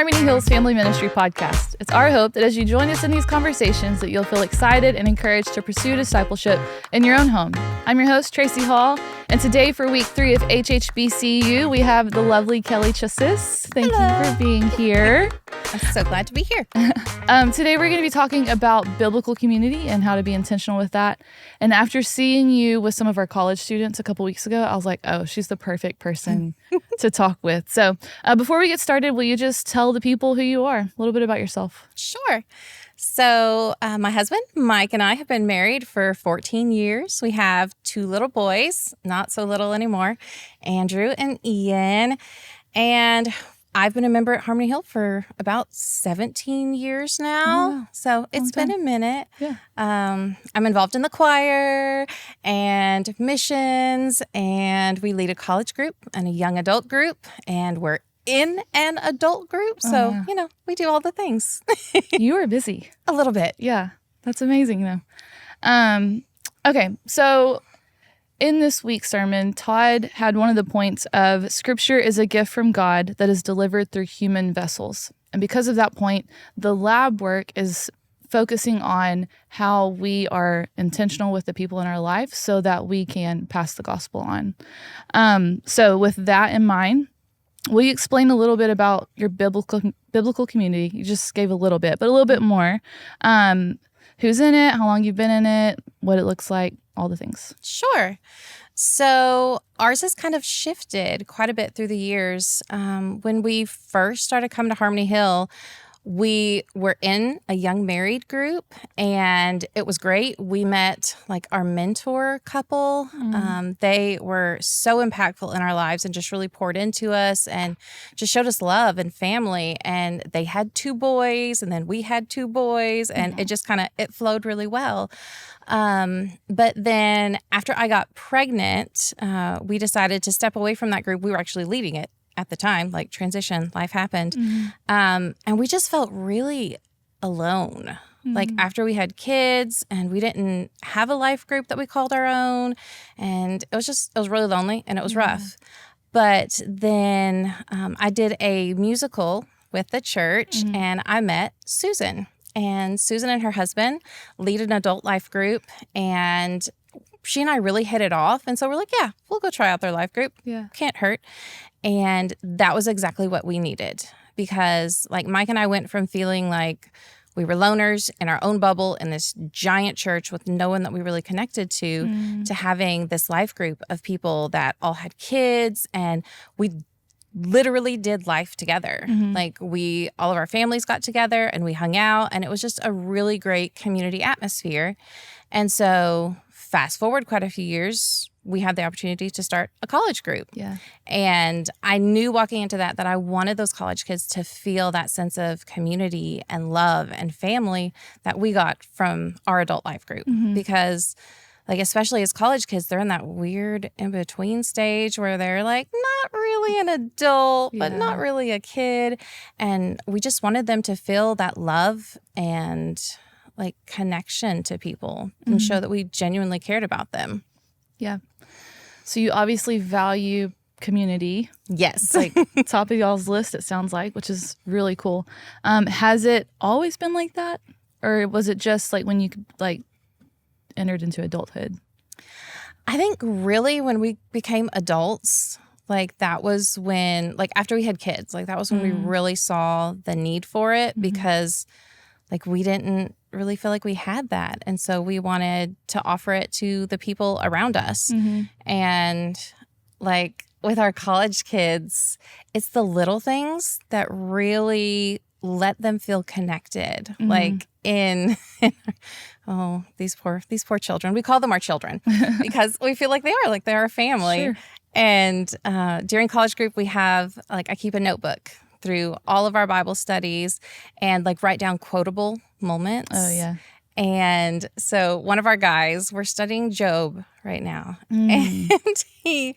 Harmony Hills Family Ministry Podcast. It's our hope that as you join us in these conversations that you'll feel excited and encouraged to pursue discipleship in your own home. I'm your host, Traci Hall, and today for week 3 of HHBCU, we have the lovely Kelley Chissus. Thank you for being here. I'm so glad to be here. Today we're going to be talking about biblical community and how to be intentional with that. And after seeing you with some of our college students a couple weeks ago, I was like, oh, she's the perfect person to talk with. So before we get started, will you just tell the people who you are, a little bit about yourself? Sure. So my husband, Mike, and I have been married for 14 years. We have 2 little boys, not so little anymore, Andrew and Ian. And I've been a member at Harmony Hill for about 17 years now. Oh, wow. So it's been a minute. Yeah. I'm involved in the choir and missions, and we lead a college group and a young adult group, and we're in an adult group. So, we do all the things. You are busy. A little bit. Yeah. That's amazing, though. Okay. So in this week's sermon, Todd had one of the points of Scripture is a gift from God that is delivered through human vessels. And because of that point, the lab work is focusing on how we are intentional with the people in our life so that we can pass the gospel on. So with that in mind, will you explain a little bit about your biblical community? You just gave a little bit, but a little bit more. Who's in it, how long you've been in it, what it looks like, all the things. Sure. So ours has kind of shifted quite a bit through the years. When we first started coming to Harmony Hill, we were in a young married group, and it was great. We met like our mentor couple. They were so impactful in our lives and just really poured into us and just showed us love and family. And they had 2 boys, and then we had 2 boys, and it just it flowed really well. But then after I got pregnant, we decided to step away from that group. We were actually leading it at the time, like transition, life happened. And we just felt really alone. Like after we had kids and we didn't have a life group that we called our own. And it was really lonely and it was rough. But then I did a musical with the church and I met Susan. And Susan and her husband lead an adult life group, and she and I really hit it off. And so we're like, yeah, we'll go try out their life group. Yeah. Can't hurt. And that was exactly what we needed, because like Mike and I went from feeling like we were loners in our own bubble in this giant church with no one that we really connected to having this life group of people that all had kids, and we literally did life together. Like all of our families got together and we hung out, and it was just a really great community atmosphere. And so fast forward quite a few years, we had the opportunity to start a college group. Yeah. And I knew walking into that I wanted those college kids to feel that sense of community and love and family that we got from our adult life group. Because like, especially as college kids, they're in that weird in-between stage where they're like not really an adult, but not really a kid. And we just wanted them to feel that love and like connection to people and show that we genuinely cared about them. Yeah. So you obviously value community. Yes. It's like top of y'all's list, it sounds like, which is really cool. Has it always been like that? Or was it just like when you entered into adulthood? I think really when we became adults, like that was when, like after we had kids, like that was when we really saw the need for it, because like we didn't really feel like we had that. And so we wanted to offer it to the people around us. And like with our college kids, it's the little things that really let them feel connected. Like these poor children. We call them our children because we feel like they're our family. Sure. And during college group, we have I keep a notebook through all of our Bible studies and write down quotable moments. Oh, yeah. And so one of our guys, we're studying Job right now. And we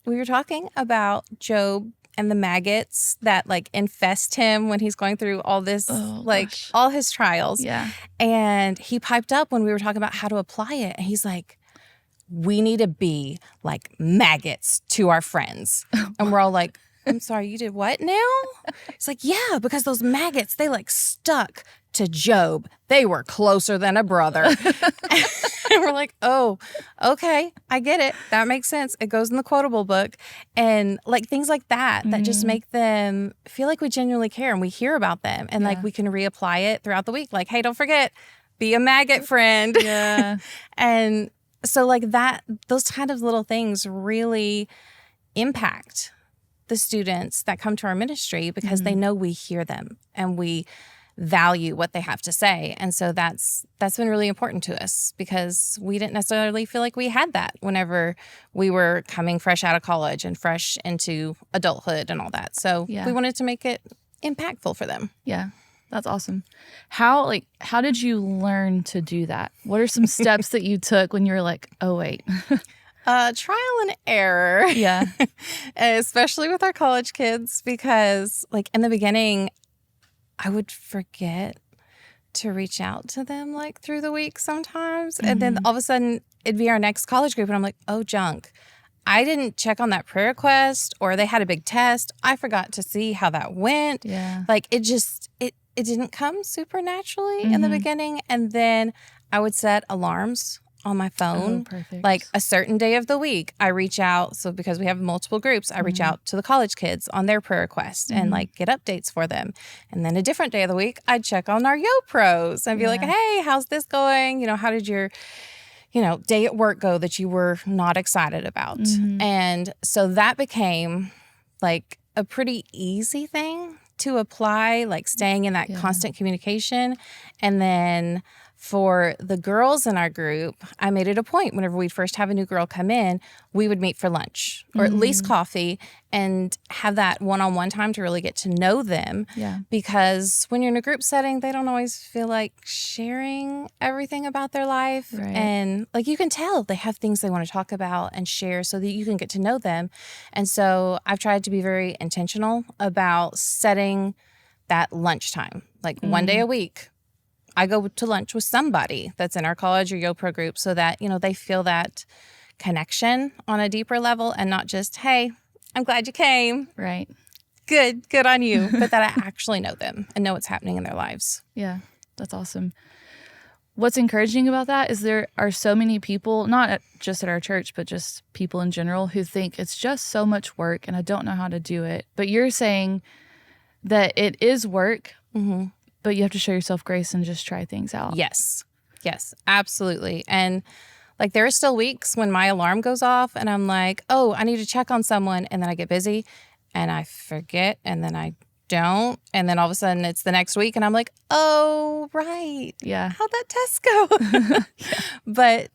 were talking about Job and the maggots that infest him when he's going through all this, all his trials. Yeah. And he piped up when we were talking about how to apply it. And he's like, we need to be like maggots to our friends. And we're all like, I'm sorry, you did what now? It's like, yeah, because those maggots, they like stuck to Job. They were closer than a brother. And we're like, oh, okay, I get it. That makes sense. It goes in the quotable book. And like things like that just make them feel like we genuinely care and we hear about them. And like we can reapply it throughout the week. Like, hey, don't forget, be a maggot friend. Yeah. And so like those kind of little things really impact the students that come to our ministry because they know we hear them and we value what they have to say. And so that's been really important to us because we didn't necessarily feel like we had that whenever we were coming fresh out of college and fresh into adulthood and all that. So we wanted to make it impactful for them. Yeah. That's awesome. How did you learn to do that? What are some steps that you took when you were like, oh, wait? Trial and error. Yeah. Especially with our college kids because like in the beginning, I would forget to reach out to them like through the week sometimes. And then all of a sudden it'd be our next college group. And I'm like, oh, junk. I didn't check on that prayer request or they had a big test. I forgot to see how that went. Yeah. Like it didn't come super naturally in the beginning. And then I would set alarms on my phone. Oh, perfect. Like a certain day of the week, I reach out. So because we have multiple groups, I reach out to the college kids on their prayer request and like get updates for them. And then a different day of the week, I'd check on our Yo Pros and be like, hey, how's this going? You know, how did your, day at work go that you were not excited about? And so that became like a pretty easy thing to apply, like staying in that constant communication. And then for the girls in our group, I made it a point whenever we'd first have a new girl come in, we would meet for lunch or at least coffee and have that one-on-one time to really get to know them. Yeah. Because when you're in a group setting, they don't always feel like sharing everything about their life. Right. And like you can tell they have things they want to talk about and share so that you can get to know them. And so I've tried to be very intentional about setting that lunchtime, like one day a week. I go to lunch with somebody that's in our college or Yo Pro group so that, they feel that connection on a deeper level and not just, hey, I'm glad you came. Right. Good on you. But that I actually know them and know what's happening in their lives. Yeah, that's awesome. What's encouraging about that is there are so many people, not just at our church, but just people in general who think it's just so much work and I don't know how to do it. But you're saying that it is work, but you have to show yourself grace and just try things out. Yes, absolutely. And like there are still weeks when my alarm goes off and I'm like, oh, I need to check on someone. And then I get busy and I forget and then I don't. And then all of a sudden it's the next week and I'm like, oh, right. Yeah. How'd that test go? But,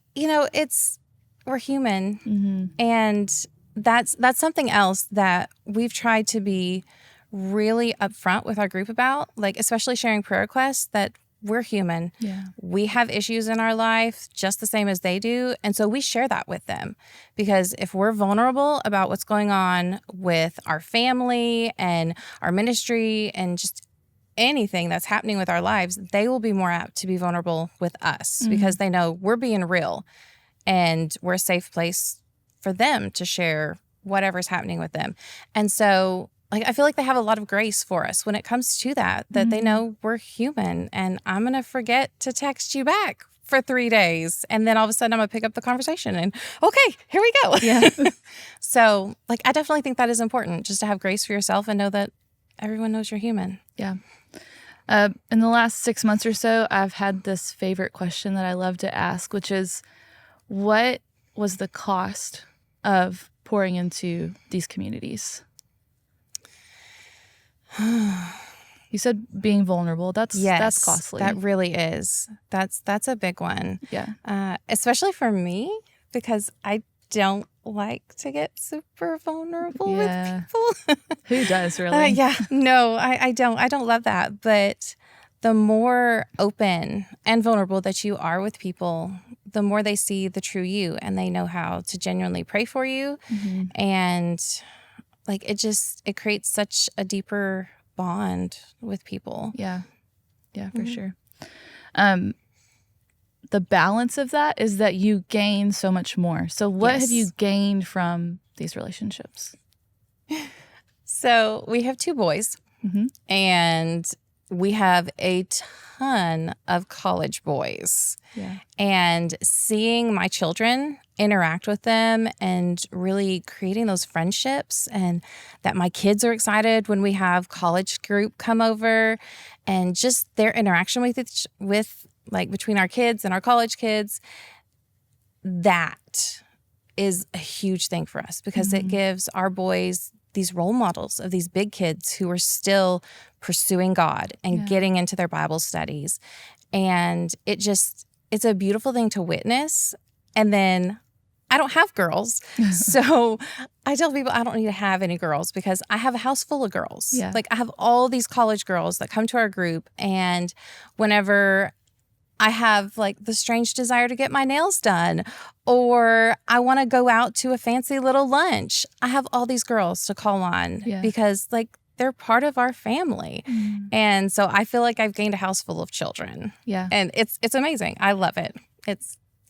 we're human. And that's something else that we've tried to be really upfront with our group about, like especially sharing prayer requests, that we're human. Yeah. We have issues in our life just the same as they do. And so we share that with them because if we're vulnerable about what's going on with our family and our ministry and just anything that's happening with our lives, they will be more apt to be vulnerable with us because they know we're being real and we're a safe place for them to share whatever's happening with them. And so I feel like they have a lot of grace for us when it comes to that they know we're human and I'm going to forget to text you back for 3 days. And then all of a sudden I'm going to pick up the conversation and okay, here we go. Yeah. So I definitely think that is important just to have grace for yourself and know that everyone knows you're human. Yeah. In the last 6 months or so, I've had this favorite question that I love to ask, which is, what was the cost of pouring into these communities? You said being vulnerable. That's costly. That really is. That's a big one. Yeah. Especially for me because I don't like to get super vulnerable with people. Who does really? No, I don't. I don't love that. But the more open and vulnerable that you are with people, the more they see the true you and they know how to genuinely pray for you. And it creates such a deeper bond with people. Yeah, for sure. The balance of that is that you gain so much more. So what have you gained from these relationships? So we have 2 boys, and we have a ton of college boys. Yeah. And seeing my children interact with them and really creating those friendships, and that my kids are excited when we have college group come over, and just their interaction with like between our kids and our college kids, that is a huge thing for us because it gives our boys these role models of these big kids who are still pursuing God and getting into their Bible studies. And it's a beautiful thing to witness. And then I don't have girls. So I tell people I don't need to have any girls because I have a house full of girls. Yeah. Like I have all these college girls that come to our group. And whenever I have like the strange desire to get my nails done, or I want to go out to a fancy little lunch, I have all these girls to call on because like they're part of our family. And so I feel like I've gained a house full of children. Yeah. And it's amazing. I love it.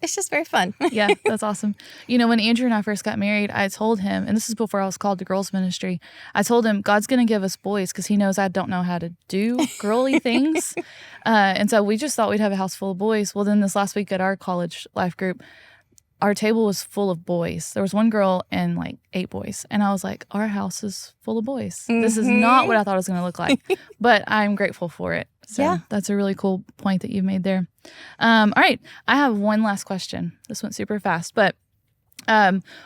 It's just very fun. Yeah, that's awesome. You know, when Andrew and I first got married, I told him, and this is before I was called to girls ministry, I told him God's going to give us boys because he knows I don't know how to do girly things. And so we just thought we'd have a house full of boys. Well, then this last week at our college life group, our table was full of boys. There was 1 girl and like 8 boys. And I was like, our house is full of boys. This is not what I thought it was going to look like, but I'm grateful for it. So that's a really cool point that you've made there. All right. I have one last question. This went super fast, but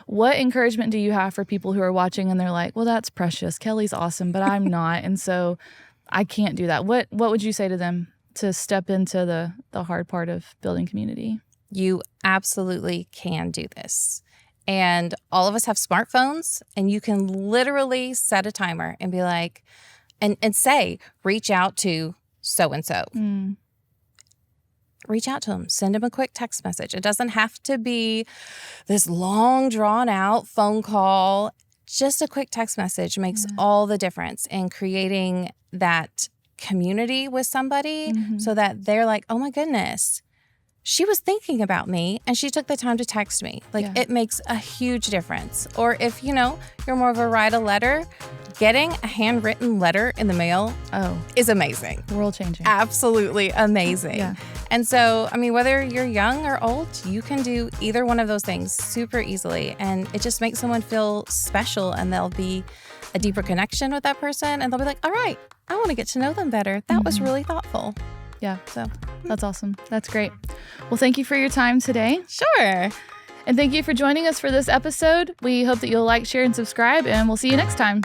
what encouragement do you have for people who are watching and they're like, well, that's precious. Kelley's awesome, but I'm not. And so I can't do that. What would you say to them to step into the hard part of building community? You absolutely can do this. And all of us have smartphones, and you can literally set a timer and be like, and say, reach out to so-and-so. Reach out to them. Send them a quick text message. It doesn't have to be this long, drawn-out phone call. Just a quick text message makes all the difference in creating that community with somebody so that they're like, oh my goodness, she was thinking about me and she took the time to text me. Like it makes a huge difference. Or if, you're more of a write a letter, getting a handwritten letter in the mail is amazing. World changing. Absolutely amazing. Yeah. And so, whether you're young or old, you can do either one of those things super easily. And it just makes someone feel special, and there'll be a deeper connection with that person. And they'll be like, all right, I want to get to know them better. That was really thoughtful. Yeah. So that's awesome. That's great. Well, thank you for your time today. Sure. And thank you for joining us for this episode. We hope that you'll like, share, and subscribe, and we'll see you next time.